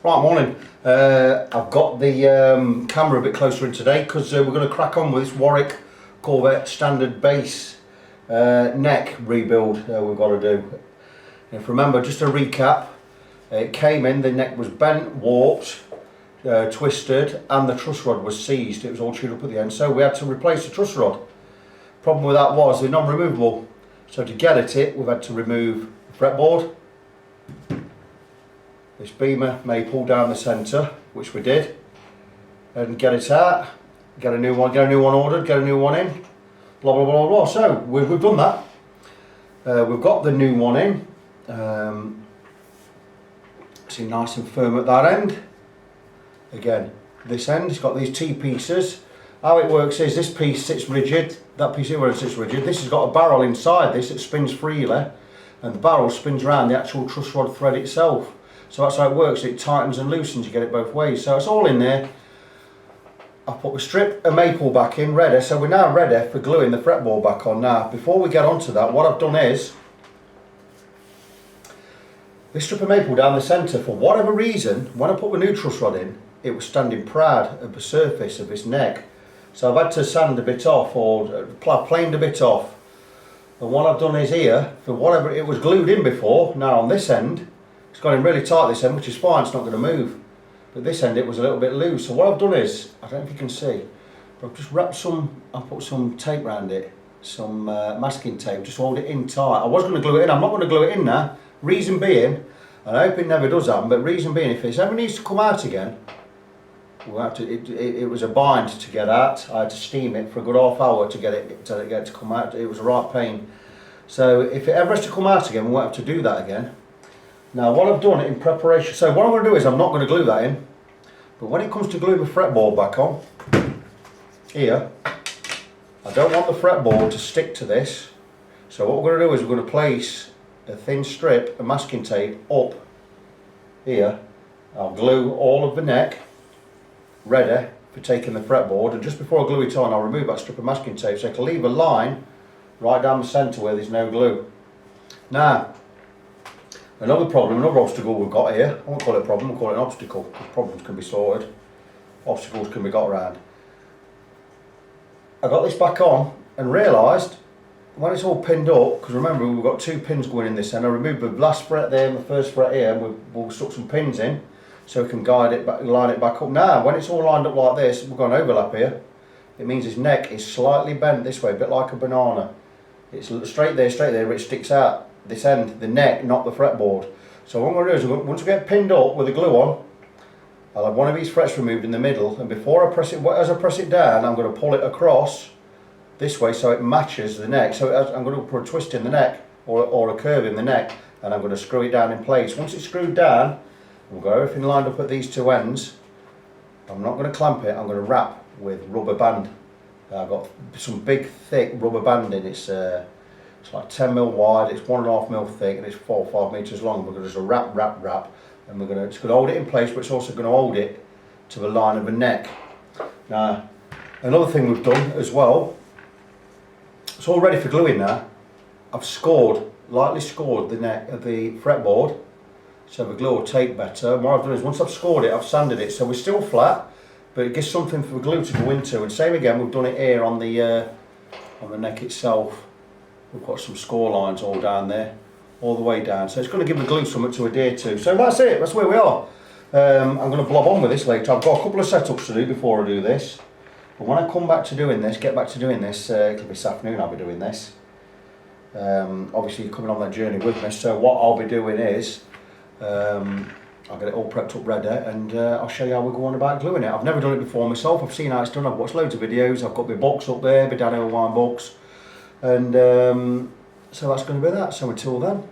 Right, morning. I've got the camera a bit closer in today because we're going to crack on with this Warwick Corvette Standard base neck rebuild we've got to do. If you remember, just a recap, it came in, the neck was bent, warped, twisted, and the truss rod was seized. It was all chewed up at the end, so we had to replace the truss rod. Problem with that was they're non-removable, so to get at it we've had to remove the fretboard. This beamer maple down the centre, which we did, and get it out, get a new one ordered, get a new one in, blah blah blah blah. So we've done that. We've got the new one in. See, nice and firm at that end. Again, this end, it's got these T-pieces. How it works is this piece sits rigid, that piece here sits rigid. This has got a barrel inside this, it spins freely, and the barrel spins around the actual truss rod thread itself. So that's how it works, it tightens and loosens, you get it both ways. So it's all in there. I've put the strip of maple back in, ready, so we're now ready for gluing the fretboard back on. Now, before we get onto that, what I've done is, this strip of maple down the centre, for whatever reason, when I put the new truss rod in, it was standing proud of the surface of this neck. So I've had to sand a bit off, or planed a bit off. And what I've done is here, for whatever, it was glued in before, now on this end, it's got in really tight this end, which is fine, it's not going to move. But this end it was a little bit loose. So what I've done is, I don't know if you can see, but I've just wrapped I put some tape around it, some masking tape, just hold it in tight. I was going to glue it in, I'm not going to glue it in now. Reason being, and I hope it never does happen, but reason being, if it ever needs to come out again, we'll have to, it was a bind to get out. I had to steam it for a good half hour to get it to come out. It was a right pain. So if it ever has to come out again, we won't have to do that again. Now what I've done in preparation, so what I'm going to do is I'm not going to glue that in, but when it comes to gluing the fretboard back on, here, I don't want the fretboard to stick to this, so what we're going to do is we're going to place a thin strip of masking tape up here. I'll glue all of the neck, ready for taking the fretboard, and just before I glue it on I'll remove that strip of masking tape so I can leave a line right down the centre where there's no glue. Now, another obstacle we've got here, I won't call it a problem, we'll call it an obstacle, because problems can be sorted, obstacles can be got around. I got this back on and realised when it's all pinned up, because remember we've got two pins going in this end, I removed the last fret there and the first fret here, and we'll stuck some pins in so we can guide it back, line it back up. Now when it's all lined up like this, we've got an overlap here, it means his neck is slightly bent this way, a bit like a banana. It's straight there, but it sticks out this end, the neck, not the fretboard. So what I'm going to do is, once we get pinned up with the glue on, I'll have one of these frets removed in the middle, and before I press it, as I press it down, I'm going to pull it across this way so it matches the neck. So I'm going to put a twist in the neck, or a curve in the neck, and I'm going to screw it down in place. Once it's screwed down, we've got everything lined up at these two ends. I'm not going to clamp it, I'm going to wrap with rubber band. I've got some big thick rubber band in, it's like 10mm wide, it's 1.5mm thick, and it's 4 or 5 metres long. We're going to just wrap, and it's going to hold it in place, but it's also going to hold it to the line of the neck. Now, another thing we've done as well, it's all ready for gluing now. I've lightly scored the neck of the fretboard, so the glue will take better. And what I've done is, once I've scored it, I've sanded it, so we're still flat, but it gives something for the glue to go into. And same again, we've done it here on the neck itself. We've got some score lines all down there, all the way down. So it's going to give the glue something to adhere to. So that's it, that's where we are. I'm going to blob on with this later. I've got a couple of setups to do before I do this. But when I come back to doing this, it'll be this afternoon I'll be doing this. Obviously you're coming on that journey with me, so what I'll be doing is, I'll get it all prepped up ready, and I'll show you how we go on about gluing it. I've never done it before myself, I've seen how it's done, I've watched loads of videos, I've got my books up there, my Dad Wine books. And so that's going to be that. So until then,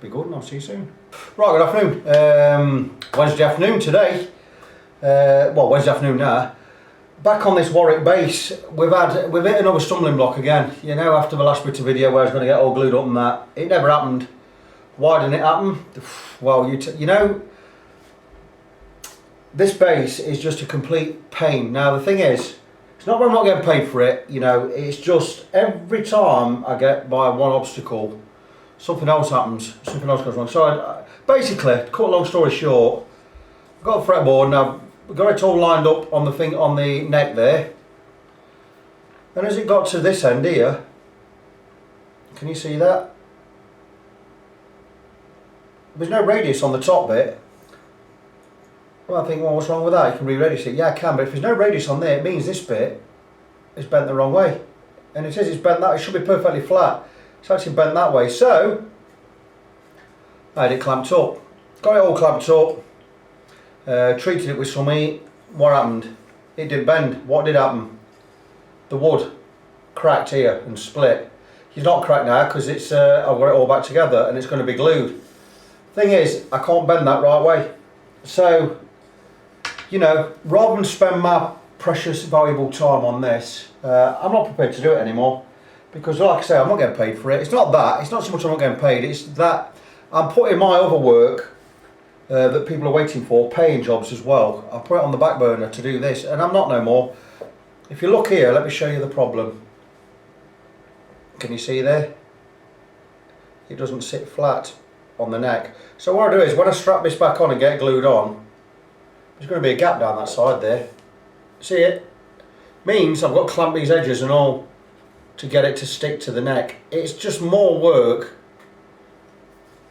be good, and I'll see you soon. Right, good afternoon. Wednesday afternoon today. Well, Wednesday afternoon now. Back on this Warwick base, we've hit another stumbling block again. You know, after the last bit of video where I was going to get all glued up and that, it never happened. Why didn't it happen? Well, you know, this base is just a complete pain. Now the thing is, it's not that I'm not getting paid for it, you know, it's just every time I get by one obstacle, something else happens, something else goes wrong. So basically, to cut a long story short, got a fretboard now. We've got it all lined up on the thing on the neck there. And as it got to this end here, can you see that? There's no radius on the top bit. Well, I think, well, what's wrong with that? You can re-radius it. Yeah, I can, but if there's no radius on there, it means this bit is bent the wrong way. And it says it's bent that, it should be perfectly flat. It's actually bent that way. So, I had it clamped up. Got it all clamped up. Treated it with some heat. What happened? It didn't bend. What did happen? The wood cracked here and split. It's not cracked now because it's I've got it all back together and it's going to be glued. Thing is, I can't bend that right way. So, you know, rather than spend my precious, valuable time on this, I'm not prepared to do it anymore. Because like I say, I'm not getting paid for it. It's not that. It's not so much I'm not getting paid. It's that I'm putting my other work that people are waiting for, paying jobs as well. I put it on the back burner to do this, and I'm not no more. If you look here, let me show you the problem. Can you see there? It doesn't sit flat on the neck. So what I do is, when I strap this back on and get it glued on, there's going to be a gap down that side there. See it? Means I've got to clamp these edges and all to get it to stick to the neck. It's just more work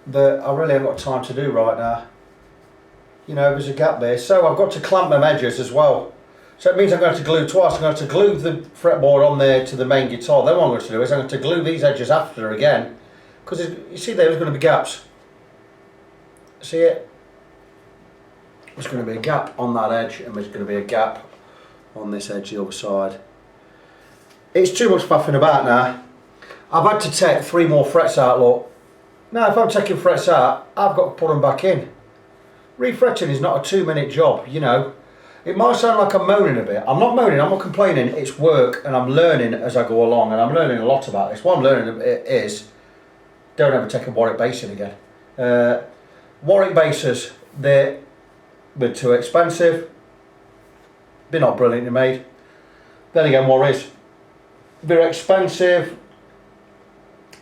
that I really haven't got time to do right now. You know, there's a gap there. So I've got to clamp them edges as well. So it means I'm going to have to glue twice. I'm going to have to glue the fretboard on there to the main guitar. Then what I'm going to do is I'm going to glue these edges after again. Because you see there's going to be gaps. See it? There's going to be a gap on that edge and there's going to be a gap on this edge the other side. It's too much faffing about now. I've had to take 3 more frets out, look. Now if I'm taking frets out, I've got to put them back in. Refretting is not a 2-minute job, you know. It might sound like I'm moaning a bit. I'm not moaning, I'm not complaining. It's work and I'm learning as I go along, and I'm learning a lot about this. What I'm learning is, don't ever take a Warwick basing again. Warwick bases, they're too expensive. They're not brilliantly made. Then again, what is? They're expensive.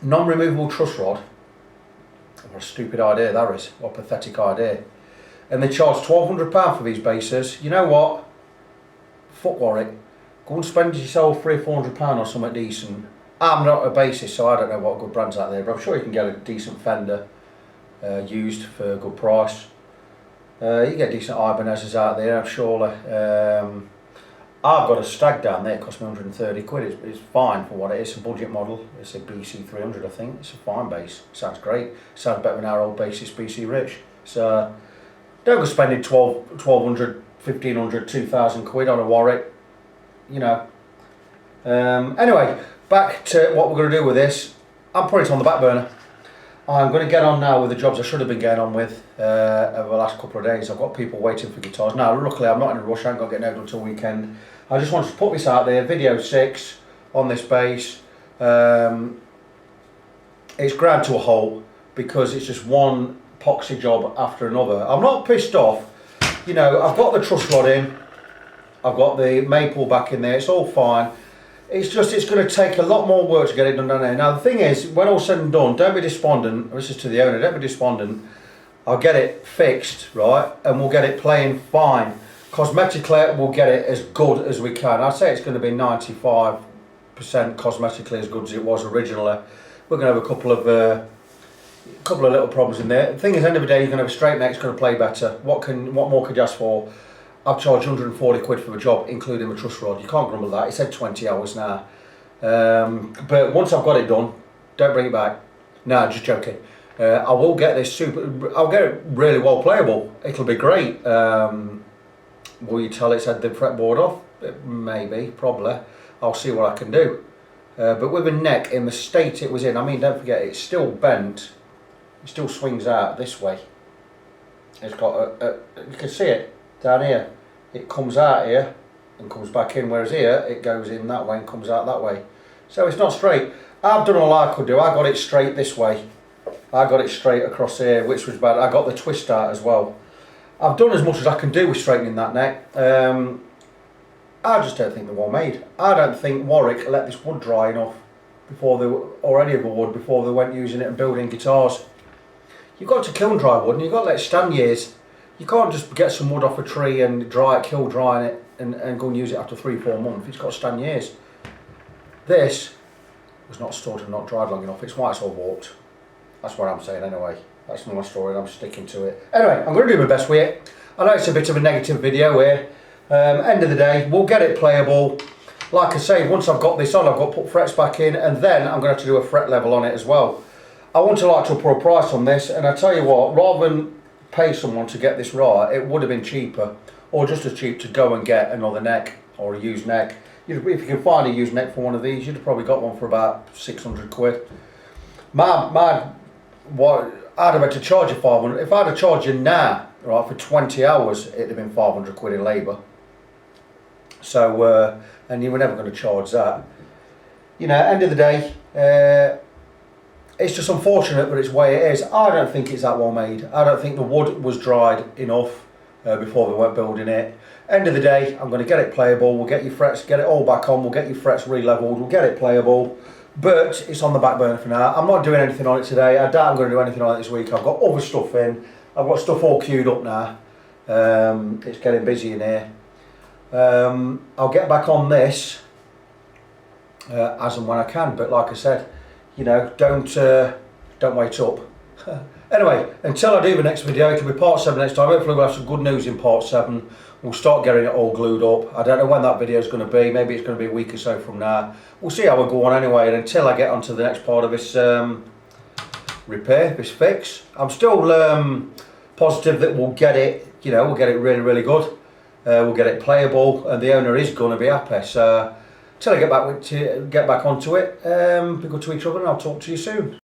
Non-removable truss rod. What a stupid idea that is. What a pathetic idea. And they charge £1,200 for these bases. You know what? Fuck Warwick. Go and spend yourself £300 or £400 on something decent. I'm not a bassist, so I don't know what good brands out there, but I'm sure you can get a decent Fender used for a good price. You get decent Ibanez's out there, I'm sure. I've got a Stag down there, it cost me 130 quid. It's fine for what it is. It's a budget model. It's a BC 300, I think. It's a fine bass. Sounds great. Sounds better than our old bassist BC Rich. So don't go spending 1,200, 1,500, 2,000 quid on a Warwick. You know. Anyway, back to what we're going to do with this. I'm putting it on the back burner. I'm going to get on now with the jobs I should have been getting on with over the last couple of days. I've got people waiting for guitars. Now, luckily, I'm not in a rush. I ain't got to get nailed until weekend. I just wanted to put this out there, video 6 on this bass. It's ground to a halt because it's just one epoxy job after another. I'm not pissed off. You know, I've got the truss rod in. I've got the maple back in there. It's all fine. It's just, it's going to take a lot more work to get it done down there. Now the thing is, when all's said and done, don't be despondent. This is to the owner, don't be despondent. I'll get it fixed, right, and we'll get it playing fine. Cosmetically, we'll get it as good as we can. I'd say it's going to be 95% cosmetically as good as it was originally. We're going to have a couple of little problems in there. The thing is, at the end of the day, you're going to have a straight neck, it's going to play better. What more could you ask for? I've charged 140 quid for the job, including the truss rod. You can't grumble at that. It said 20 hours now. But once I've got it done, don't bring it back. No, just joking. I will get this I'll get it really well playable. It'll be great. Will you tell it's had the fretboard off? Maybe, probably. I'll see what I can do. But with the neck in the state it was in, I mean, don't forget, it's still bent. It still swings out this way. It's got you can see it down here. It comes out here and comes back in, whereas here it goes in that way and comes out that way. So it's not straight. I've done all I could do. I got it straight this way. I got it straight across here, which was bad. I got the twist out as well. I've done as much as I can do with straightening that neck. I just don't think they're well made. I don't think Warwick let this wood dry enough before they were, or any of the wood, before they went using it and building guitars. You've got to kiln dry wood and you've got to let it stand years You can't just get some wood off a tree and dry it, kiln drying it, and go and use it after 3-4 months. It's got to stand years. This was not stored and not dried long enough. It's why it's all warped. That's what I'm saying anyway. That's my story and I'm sticking to it. Anyway, I'm going to do my best with it. I know it's a bit of a negative video here. End of the day, we'll get it playable. Like I say, once I've got this on, I've got to put frets back in, and then I'm going to have to do a fret level on it as well. I want to like to put a price on this, and I tell you what, rather than pay someone to get this right, it would have been cheaper, or just as cheap to go and get another neck or a used neck. If you can find a used neck for one of these, you'd have probably got one for about 600 quid. I'd have had to charge you 500. If I'd have charged you now, right, for 20 hours, it'd have been 500 quid in labour. So, and you were never going to charge that. You know, end of the day, it's just unfortunate, but it's the way it is. I don't think it's that well made. I don't think the wood was dried enough before we went building it. End of the day, I'm going to get it playable. We'll get your frets, get it all back on. We'll get your frets re-leveled. We'll get it playable. But it's on the back burner for now. I'm not doing anything on it today. I doubt I'm going to do anything on it this week. I've got other stuff in. I've got stuff all queued up now. It's getting busy in here. I'll get back on this as and when I can. But like I said, you know, don't wait up. Anyway, until I do the next video, it'll be part 7 next time. Hopefully we'll have some good news in part 7. We'll start getting it all glued up. I don't know when that video is going to be. Maybe it's going to be a week or so from now. We'll see how we go on anyway. And until I get onto the next part of this repair, this fix, I'm still positive that we'll get it. You know, we'll get it really, really good. We'll get it playable, and the owner is going to be happy. So until I get back onto it, be good to each other, and I'll talk to you soon.